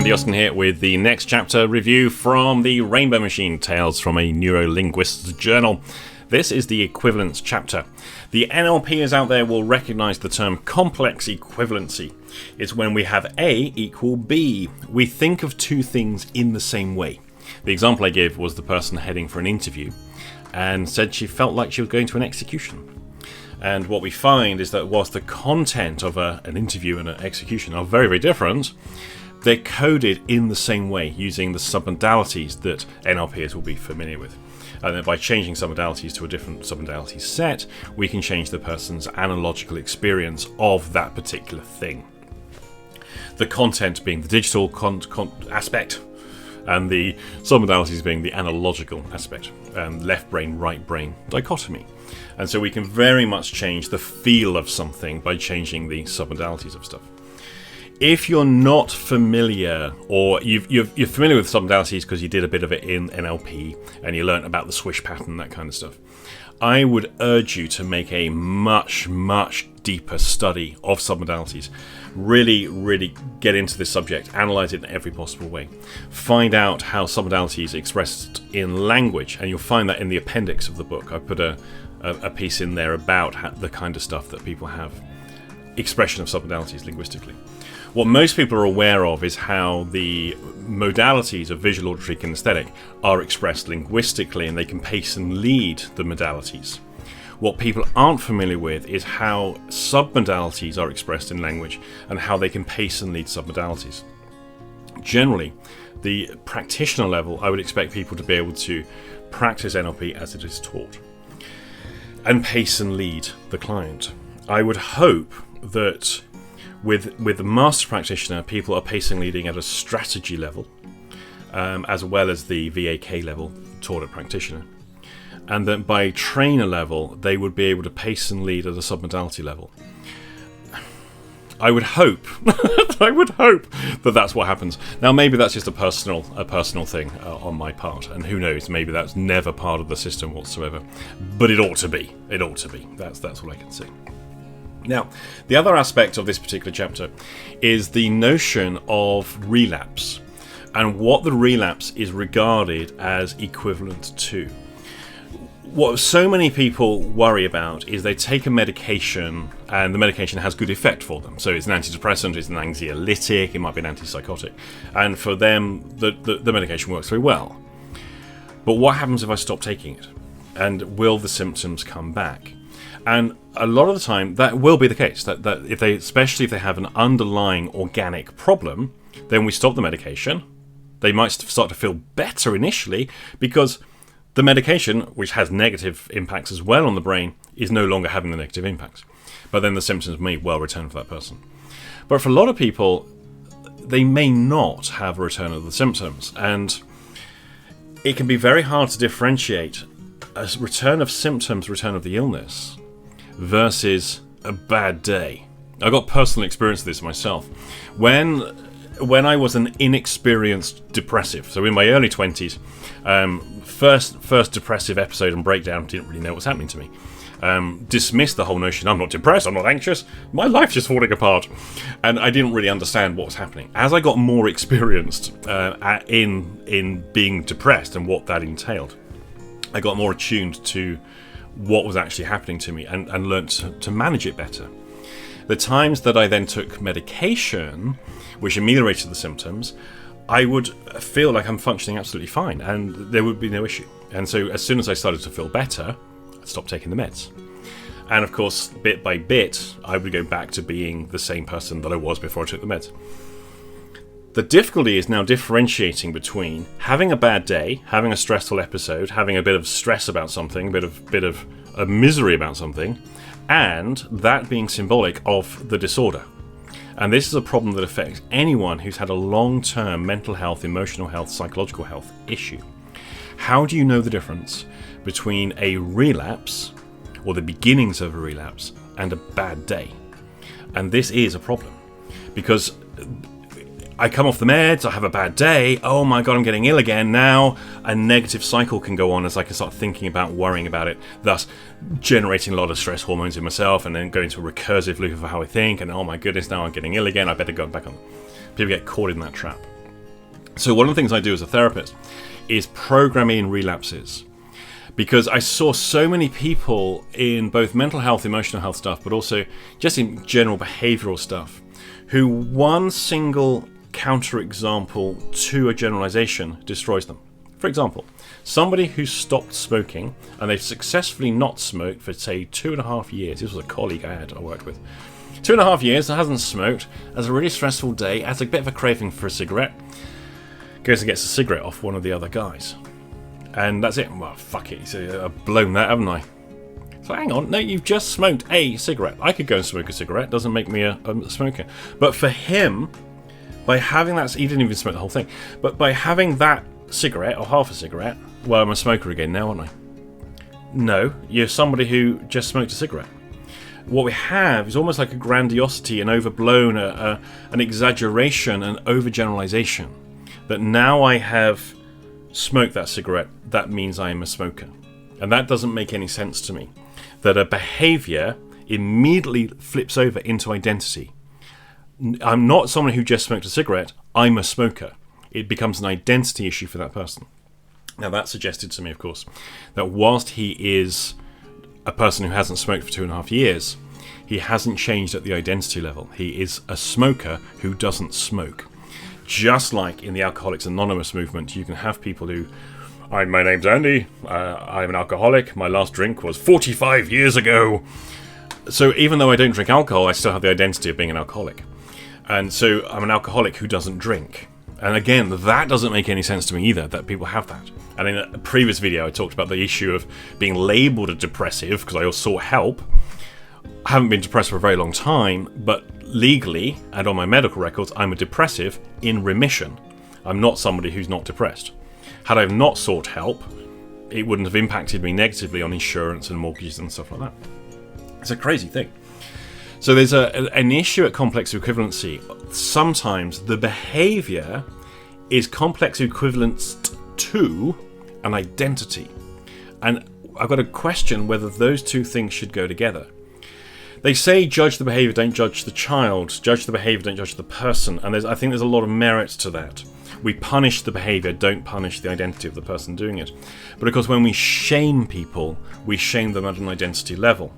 Andy Austin here with the next chapter review from the Rainbow Machine, Tales from a Neurolinguist's Journal. This is the equivalence chapter. The NLPers out there will recognize the term complex equivalency. It's when we have A equal B. We think of two things in the same way. The example I gave was the person heading for an interview and said she felt like she was going to an execution. And what we find is that whilst the content of an interview and an execution are very, very different, they're coded in the same way using the submodalities that NLPers will be familiar with. And then by changing submodalities to a different submodality set, we can change the person's analogical experience of that particular thing. The content being the digital aspect, and the submodalities being the analogical aspect, left brain, right brain dichotomy. And so we can very much change the feel of something by changing the submodalities of stuff. If you're not familiar, or you're familiar with submodalities because you did a bit of it in NLP and you learnt about the swish pattern, that kind of stuff, I would urge you to make a much, much deeper study of submodalities. Really, really get into this subject, analyze it in every possible way. Find out how submodalities are expressed in language, and you'll find that in the appendix of the book. I put a piece in there about the kind of stuff that people have, expression of submodalities linguistically. What most people are aware of is how the modalities of visual, auditory, kinesthetic are expressed linguistically, and they can pace and lead the modalities. What people aren't familiar with is how submodalities are expressed in language and how they can pace and lead submodalities. Generally, the practitioner level, I would expect people to be able to practice NLP as it is taught and pace and lead the client. I would hope that with the master practitioner, people are pacing leading at a strategy level, as well as the VAK level, taught at practitioner. And that by trainer level, they would be able to pace and lead at a submodality level. I would hope, that that's what happens. Now, maybe that's just a personal thing on my part, and who knows? Maybe that's never part of the system whatsoever. But it ought to be. It ought to be. That's what I can say. Now, the other aspect of this particular chapter is the notion of relapse, and what the relapse is regarded as equivalent to. What so many people worry about is they take a medication and the medication has good effect for them. So it's an antidepressant, it's an anxiolytic, it might be an antipsychotic. And for them, the medication works very well. But what happens if I stop taking it? And will the symptoms come back? And a lot of the time, that will be the case. That especially if they have an underlying organic problem, then we stop the medication. They might start to feel better initially because the medication, which has negative impacts as well on the brain, is no longer having the negative impacts. But then the symptoms may well return for that person. But for a lot of people, they may not have a return of the symptoms. And it can be very hard to differentiate a return of symptoms, return of the illness, versus a bad day. I got personal experience of this myself. When I was an inexperienced depressive, so in my early 20s, first depressive episode and breakdown, didn't really know what was happening to me. Dismissed the whole notion, I'm not depressed, I'm not anxious, my life's just falling apart. And I didn't really understand what was happening. As I got more experienced in being depressed and what that entailed, I got more attuned to what was actually happening to me and learnt to manage it better. The times that I then took medication, which ameliorated the symptoms, I would feel like I'm functioning absolutely fine and there would be no issue. And so as soon as I started to feel better, I stopped taking the meds. And of course, bit by bit, I would go back to being the same person that I was before I took the meds. The difficulty is now differentiating between having a bad day, having a stressful episode, having a bit of stress about something, a bit of a misery about something, and that being symbolic of the disorder. And this is a problem that affects anyone who's had a long-term mental health, emotional health, psychological health issue. How do you know the difference between a relapse, or the beginnings of a relapse, and a bad day? And this is a problem, because I come off the meds, I have a bad day, oh my god, I'm getting ill again. Now a negative cycle can go on as I can start thinking about, worrying about it, thus generating a lot of stress hormones in myself, and then going to a recursive loop of how I think, and oh my goodness, now I'm getting ill again, I better go back on. People get caught in that trap. So one of the things I do as a therapist is program in relapses. Because I saw so many people in both mental health, emotional health stuff, but also just in general behavioral stuff, who one single counterexample to a generalization destroys them. For example, somebody who stopped smoking and they've successfully not smoked for, say, 2.5 years. This was a colleague I worked with. 2.5 years, hasn't smoked, has a really stressful day, has a bit of a craving for a cigarette, goes and gets a cigarette off one of the other guys. And that's it. Well, fuck it. So I've blown that, haven't I? So hang on. No, you've just smoked a cigarette. I could go and smoke a cigarette. Doesn't make me a smoker. But for him, by having that... He didn't even smoke the whole thing. But by having that cigarette, or half a cigarette... Well, I'm a smoker again now, aren't I? No, you're somebody who just smoked a cigarette. What we have is almost like a grandiosity, an overblown, an exaggeration, an overgeneralization. That now I have... smoke that cigarette, that means I am a smoker. And that doesn't make any sense to me. That a behavior immediately flips over into identity. I'm not someone who just smoked a cigarette, I'm a smoker. It becomes an identity issue for that person. Now that suggested to me, of course, that whilst he is a person who hasn't smoked for 2.5 years, he hasn't changed at the identity level. He is a smoker who doesn't smoke. Just like in the Alcoholics Anonymous movement, you can have people who, my name's Andy, I'm an alcoholic, my last drink was 45 years ago. So even though I don't drink alcohol, I still have the identity of being an alcoholic. And so I'm an alcoholic who doesn't drink. And again, that doesn't make any sense to me either, that people have that. And in a previous video, I talked about the issue of being labelled a depressive, because I sought help. I haven't been depressed for a very long time, but legally and on my medical records, I'm a depressive in remission. I'm not somebody who's not depressed. Had I not sought help, it wouldn't have impacted me negatively on insurance and mortgages and stuff like that. It's a crazy thing. So there's an issue at complex equivalency. Sometimes the behavior is complex equivalent to an identity. And I've got to question whether those two things should go together. They say judge the behaviour, don't judge the child. Judge the behaviour, don't judge the person. And I think there's a lot of merit to that. We punish the behaviour, don't punish the identity of the person doing it. But because when we shame people, we shame them at an identity level.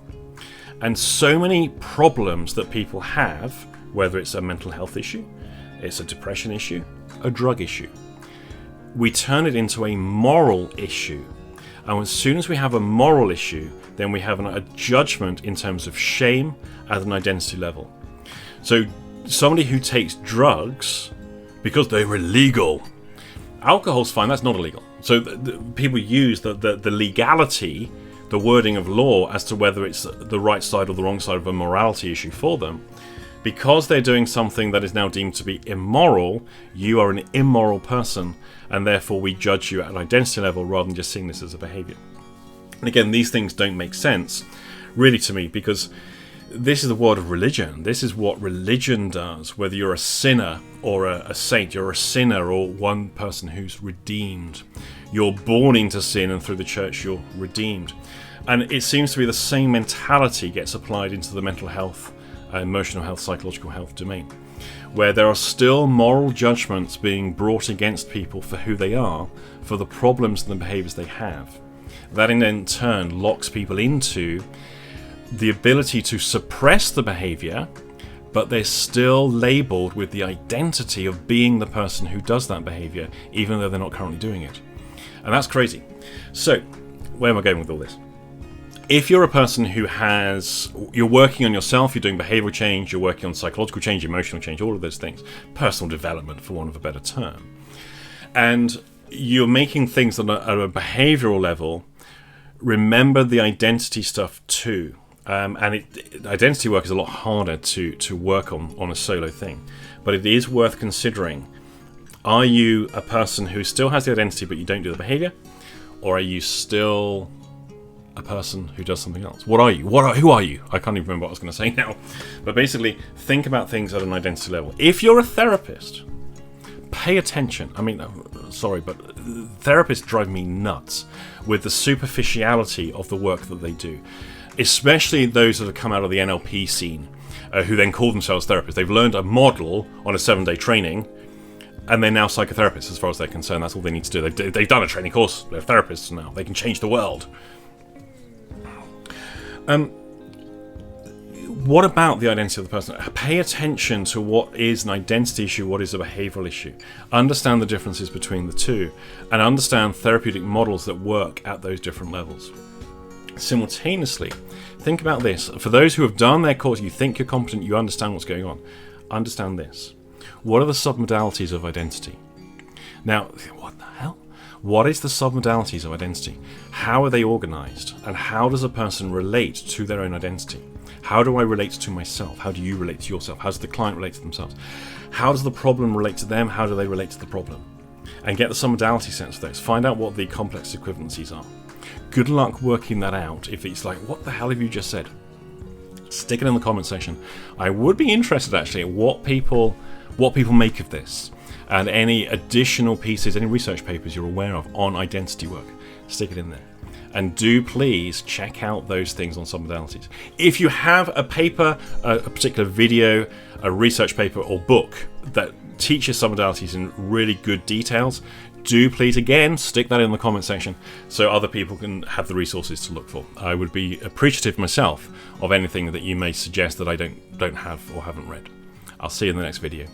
And so many problems that people have, whether it's a mental health issue, it's a depression issue, a drug issue, we turn it into a moral issue. And as soon as we have a moral issue, then we have a judgment in terms of shame at an identity level. So somebody who takes drugs because they're illegal, alcohol's fine, that's not illegal. So people use the legality, the wording of law, as to whether it's the right side or the wrong side of a morality issue for them. Because they're doing something that is now deemed to be immoral, you are an immoral person, and therefore we judge you at an identity level rather than just seeing this as a behaviour. And again, these things don't make sense, really, to me, because this is the world of religion. This is what religion does. Whether you're a sinner or a saint, you're a sinner or one person who's redeemed. You're born into sin, and through the church you're redeemed. And it seems to be the same mentality gets applied into the mental health, emotional health, psychological health domain, where there are still moral judgments being brought against people for who they are, for the problems and the behaviours they have. That in turn locks people into the ability to suppress the behaviour, but they're still labelled with the identity of being the person who does that behaviour, even though they're not currently doing it. And that's crazy. So, where am I going with all this? If you're a person who you're working on yourself, you're doing behavioural change, you're working on psychological change, emotional change, all of those things, personal development for want of a better term, and you're making things at a behavioural level, remember the identity stuff too. Identity work is a lot harder to work on a solo thing, but it is worth considering. Are you a person who still has the identity but you don't do the behaviour, or are you still a person who does something else? What are you? Who are you? I can't even remember what I was going to say now. But basically, think about things at an identity level. If you're a therapist, pay attention. I mean, sorry, but therapists drive me nuts with the superficiality of the work that they do, especially those that have come out of the NLP scene, who then call themselves therapists. They've learned a model on a 7-day training, and they're now psychotherapists as far as they're concerned. That's all they need to do. They've done a training course. They're therapists now. They can change the world. What about the identity of the person? Pay attention to what is an identity issue, what is a behavioral issue. Understand the differences between the two, and understand therapeutic models that work at those different levels. Simultaneously, think about this. For those who have done their course, you think you're competent, you understand what's going on. Understand this. What are the submodalities of identity? Now, what the hell? What is the submodalities of identity? How are they organized? And how does a person relate to their own identity? How do I relate to myself? How do you relate to yourself? How does the client relate to themselves? How does the problem relate to them? How do they relate to the problem? And get the submodality sense of those. Find out what the complex equivalencies are. Good luck working that out. If it's like, what the hell have you just said? Stick it in the comment section. I would be interested actually at what people make of this, and any additional pieces, any research papers you're aware of on identity work. Stick it in there. And do please check out those things on submodalities. If you have a paper, a particular video, a research paper or book that teaches submodalities in really good details, do please again stick that in the comment section so other people can have the resources to look for. I would be appreciative myself of anything that you may suggest that I don't have or haven't read. I'll see you in the next video.